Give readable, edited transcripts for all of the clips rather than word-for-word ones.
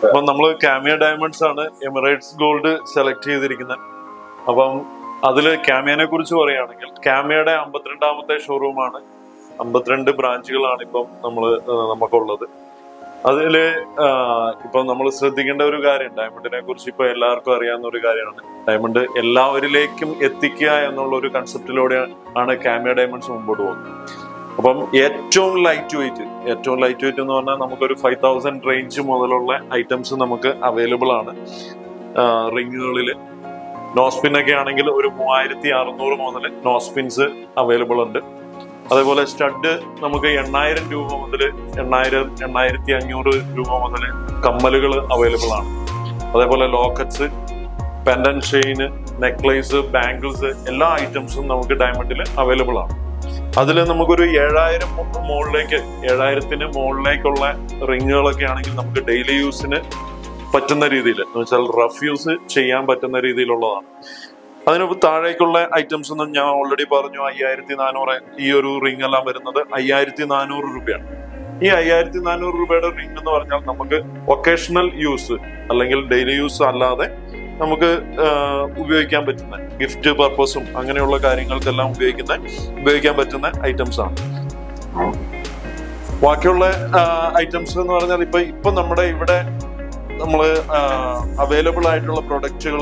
അപ്പം നമ്മൾ കാമിയ ഡയമണ്ട്സ് ആണ് എമിറേറ്റ്സ് ഗോൾഡ് സെലക്ട് ചെയ്തിരിക്കുന്നത്. അപ്പം അതില് കാമിയനെ കുറിച്ച് പറയുകയാണെങ്കിൽ കാമിയയുടെ 52ാമത്തെ ഷോറൂമാണ്. 52 ബ്രാഞ്ചുകളാണ് ഇപ്പം നമുക്കുള്ളത്. അതില് ഇപ്പൊ നമ്മൾ ശ്രദ്ധിക്കേണ്ട ഒരു കാര്യം, ഡയമണ്ടിനെ കുറിച്ച് ഇപ്പൊ എല്ലാവർക്കും അറിയാവുന്ന ഒരു കാര്യമാണ്. ഡയമണ്ട് എല്ലാവരിലേക്കും എത്തിക്കുക എന്നുള്ള ഒരു കൺസെപ്റ്റിലൂടെ ആണ് കാമിയ ഡയമണ്ട്സ് മുമ്പോട്ട് പോകുന്നത്. അപ്പം ഏറ്റവും ലൈറ്റ് വെയിറ്റ് എന്ന് പറഞ്ഞാൽ നമുക്കൊരു 5000 റേഞ്ച് മുതലുള്ള ഐറ്റംസ് നമുക്ക് അവൈലബിൾ ആണ്. റിങ്ങുകളിൽ നോസ്പിൻ ഒക്കെ ആണെങ്കിൽ ഒരു 3600 മുതൽ നോസ്പിൻസ് അവൈലബിൾ ഉണ്ട്. അതേപോലെ സ്റ്റഡ് നമുക്ക് 8000 രൂപ മുതൽ 8500 രൂപ മുതൽ കമ്മലുകൾ അവൈലബിൾ ആണ്. അതേപോലെ ലോക്കറ്റ്സ്, പെൻഡൻ ചെയിന്, നെക്ലേസ്, ബാംഗിൾസ് എല്ലാ ഐറ്റംസും നമുക്ക് ഡയമണ്ടിൽ അവൈലബിൾ ആണ്. അതിൽ നമുക്കൊരു 7000ത്തിന് മുകളിലേക്കുള്ള റിങ്ങുകളൊക്കെ ആണെങ്കിൽ നമുക്ക് ഡെയിലി യൂസിന് പറ്റുന്ന രീതിയിൽ, എന്ന് വെച്ചാൽ റഫ് യൂസ് ചെയ്യാൻ പറ്റുന്ന രീതിയിലുള്ളതാണ്. അതിന് താഴേക്കുള്ള ഐറ്റംസ് ഒന്നും ഞാൻ ഓൾറെഡി പറഞ്ഞു. 5400 ഈ ഒരു റിംഗ് എല്ലാം വരുന്നത് 5400 രൂപയാണ്. ഈ 5400 രൂപയുടെ റിംഗ് എന്ന് പറഞ്ഞാൽ നമുക്ക് ഒക്കേഷണൽ യൂസ് അല്ലെങ്കിൽ ഡെയിലി യൂസ് അല്ലാതെ നമുക്ക് ഉപയോഗിക്കാൻ പറ്റുന്ന ഗിഫ്റ്റ് പർപ്പസും അങ്ങനെയുള്ള കാര്യങ്ങൾക്കെല്ലാം ഉപയോഗിക്കാൻ പറ്റുന്ന ഐറ്റംസ് ആണ്. ബാക്കിയുള്ള ഐറ്റംസ് എന്ന് പറഞ്ഞാൽ ഇപ്പൊ നമ്മുടെ ഇവിടെ അവൈലബിൾ ആയിട്ടുള്ള പ്രൊഡക്റ്റുകൾ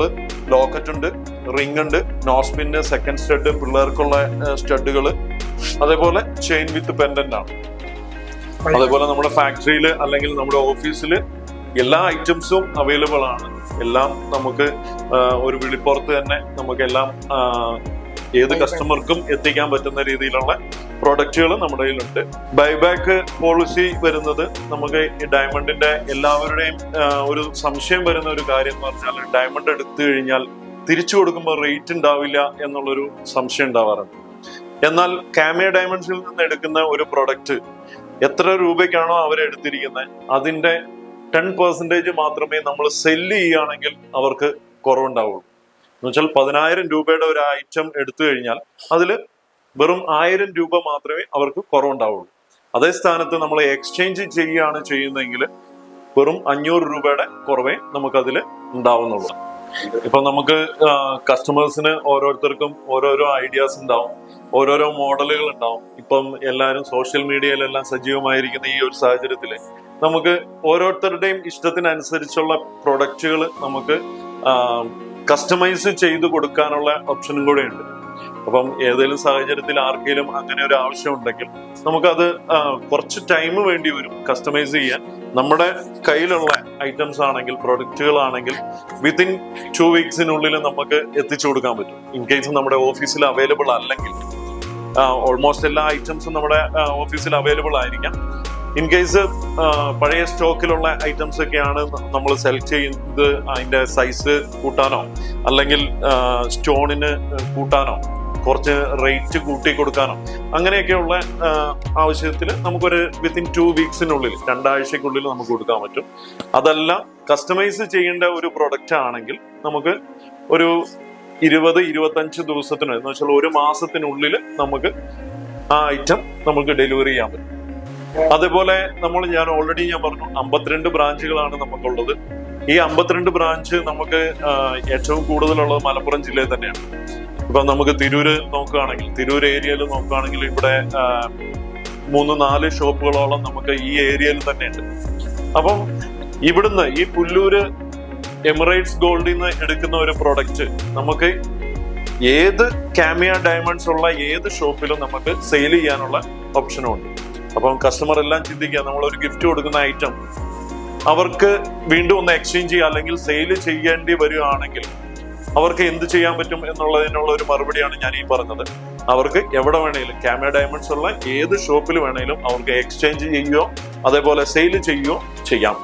ലോക്കറ്റ് ഉണ്ട്, റിംഗ് ഉണ്ട്, നോസ്പിന്, സെക്കൻഡ് സ്റ്റഡ്, പിള്ളേർക്കുള്ള സ്റ്റഡുകൾ, അതേപോലെ ചെയിൻ വിത്ത് പെൻഡന്റ് ആണ്. അതേപോലെ നമ്മുടെ ഫാക്ടറിയിൽ അല്ലെങ്കിൽ നമ്മുടെ ഓഫീസിൽ എല്ലാ ഐറ്റംസും അവൈലബിൾ ആണ്. എല്ലാം നമുക്ക് ഒരു വിളിപ്പുറത്ത് തന്നെ നമുക്കെല്ലാം ഏത് കസ്റ്റമർക്കും എത്തിക്കാൻ പറ്റുന്ന രീതിയിലുള്ള പ്രോഡക്റ്റുകൾ നമ്മുടെ കയ്യിലുണ്ട്. ബൈബാക്ക് പോളിസി വരുന്നത് നമുക്ക് ഈ ഡയമണ്ടിന്റെ എല്ലാവരുടെയും ഒരു സംശയം വരുന്ന ഒരു കാര്യം എന്ന് പറഞ്ഞാൽ ഡയമണ്ട് എടുത്തു കഴിഞ്ഞാൽ തിരിച്ചു കൊടുക്കുമ്പോൾ റേറ്റ് ഉണ്ടാവില്ല എന്നുള്ളൊരു സംശയം ഉണ്ടാവാറുണ്ട്. എന്നാൽ കാമിയ ഡയമണ്ട്സിൽ നിന്ന് എടുക്കുന്ന ഒരു പ്രൊഡക്റ്റ് എത്ര രൂപയ്ക്കാണോ അവരെടുത്തിരിക്കുന്നത് അതിന്റെ 10% മാത്രമേ നമ്മൾ സെല്ല് ചെയ്യുകയാണെങ്കിൽ അവർക്ക് കുറവുണ്ടാവുള്ളൂ. എന്ന് വെച്ചാൽ 10000 രൂപയുടെ ഒരു ഐറ്റം എടുത്തു കഴിഞ്ഞാൽ അതിൽ വെറും 1000 രൂപ മാത്രമേ അവർക്ക് കുറവുണ്ടാവുള്ളൂ. അതേ സ്ഥാനത്ത് നമ്മൾ എക്സ്ചേഞ്ച് ചെയ്യുകയാണ് ചെയ്യുന്നതെങ്കിൽ വെറും 500 രൂപയുടെ കുറവേ നമുക്കതിൽ ഉണ്ടാവുന്നുള്ളൂ. ഇപ്പൊ നമുക്ക് കസ്റ്റമേഴ്സിന് ഓരോരുത്തർക്കും ഓരോരോ ഐഡിയാസ് ഉണ്ടാവും, ഓരോരോ മോഡലുകൾ ഉണ്ടാവും. ഇപ്പം എല്ലാവരും സോഷ്യൽ മീഡിയയിലെല്ലാം സജീവമായിരിക്കുന്ന ഈ ഒരു സാഹചര്യത്തിൽ നമുക്ക് ഓരോരുത്തരുടെയും ഇഷ്ടത്തിനനുസരിച്ചുള്ള പ്രൊഡക്റ്റുകൾ നമുക്ക് കസ്റ്റമൈസ് ചെയ്ത് കൊടുക്കാനുള്ള ഓപ്ഷനും കൂടെ ഉണ്ട്. അപ്പം ഏതെങ്കിലും സാഹചര്യത്തിൽ ആർക്കെങ്കിലും അങ്ങനെ ഒരു ആവശ്യം ഉണ്ടെങ്കിൽ നമുക്കത് കുറച്ച് ടൈം വേണ്ടി വരും കസ്റ്റമൈസ് ചെയ്യാൻ. നമ്മുടെ കയ്യിലുള്ള ഐറ്റംസ് ആണെങ്കിൽ, പ്രൊഡക്റ്റുകളാണെങ്കിൽ വിത്തിൻ 2 വീക്സിനുള്ളിൽ നമുക്ക് എത്തിച്ചു കൊടുക്കാൻ പറ്റും. ഇൻ കേസ് നമ്മുടെ ഓഫീസിൽ അവൈലബിൾ അല്ലെങ്കിൽ, ഓൾമോസ്റ്റ് എല്ലാ ഐറ്റംസും നമ്മുടെ ഓഫീസിൽ അവൈലബിൾ ആയിരിക്കാം. ഇൻ കേസ് പഴയ സ്റ്റോക്കിലുള്ള ഐറ്റംസ് ഒക്കെയാണ് നമ്മൾ സെലക്ട് ചെയ്യുന്നത്, അതിന്റെ സൈസ് കൂട്ടാനോ അല്ലെങ്കിൽ സ്റ്റോണിന് കൂട്ടാനോ കുറച്ച് റേറ്റ് കൂട്ടി കൊടുക്കാനോ അങ്ങനെയൊക്കെയുള്ള ആവശ്യത്തിൽ നമുക്കൊരു വിത്തിൻ 2 വീക്സിനുള്ളിൽ 2 ആഴ്ചക്കുള്ളിൽ നമുക്ക് കൊടുക്കാൻ പറ്റും. അതല്ല കസ്റ്റമൈസ് ചെയ്യേണ്ട ഒരു പ്രൊഡക്റ്റ് ആണെങ്കിൽ നമുക്ക് ഒരു 20-25 ദിവസത്തിന്, എന്ന് വെച്ചാൽ 1 മാസത്തിനുള്ളിൽ നമുക്ക് ആ ഐറ്റം നമുക്ക് ഡെലിവറി ചെയ്യാൻ പറ്റും. അതേപോലെ ഞാൻ ഓൾറെഡി പറഞ്ഞു 52 ബ്രാഞ്ചുകളാണ് നമുക്കുള്ളത്. ഈ 52 ബ്രാഞ്ച് നമുക്ക് ഏറ്റവും കൂടുതലുള്ളത് മലപ്പുറം ജില്ലയിൽ തന്നെയാണ്. ഇപ്പൊ നമുക്ക് തിരൂര് നോക്കുകയാണെങ്കിൽ, തിരൂർ ഏരിയയിൽ നോക്കുകയാണെങ്കിൽ ഇവിടെ 3-4 ഷോപ്പുകളോളം നമുക്ക് ഈ ഏരിയയിൽ തന്നെയുണ്ട്. അപ്പം ഇവിടുന്ന് ഈ പുല്ലൂര് എമിറേറ്റ്സ് ഗോൾഡിൽ നിന്ന് എടുക്കുന്ന ഒരു പ്രൊഡക്റ്റ് നമുക്ക് ഏത് കാമിയ ഡയമണ്ട്സ് ഉള്ള ഏത് ഷോപ്പിലും നമുക്ക് സെയിൽ ചെയ്യാനുള്ള ഓപ്ഷനും ഉണ്ട്. അപ്പം കസ്റ്റമർ എല്ലാം ചിന്തിക്കുക, നമ്മളൊരു ഗിഫ്റ്റ് കൊടുക്കുന്ന ഐറ്റം അവർക്ക് വീണ്ടും ഒന്ന് എക്സ്ചേഞ്ച് ചെയ്യുക അല്ലെങ്കിൽ സെയിൽ ചെയ്യേണ്ടി വരികയാണെങ്കിൽ അവർക്ക് എന്ത് ചെയ്യാൻ പറ്റും എന്നുള്ളതിനുള്ള ഒരു മറുപടിയാണ് ഞാൻ ഈ പറഞ്ഞത്. അവർക്ക് എവിടെ വേണേലും കാമിയ ഡയമണ്ട്സ് ഉള്ള ഏത് ഷോപ്പിൽ വേണേലും അവർക്ക് എക്സ്ചേഞ്ച് ചെയ്യുകയോ അതേപോലെ സെയിൽ ചെയ്യുകയോ ചെയ്യാം.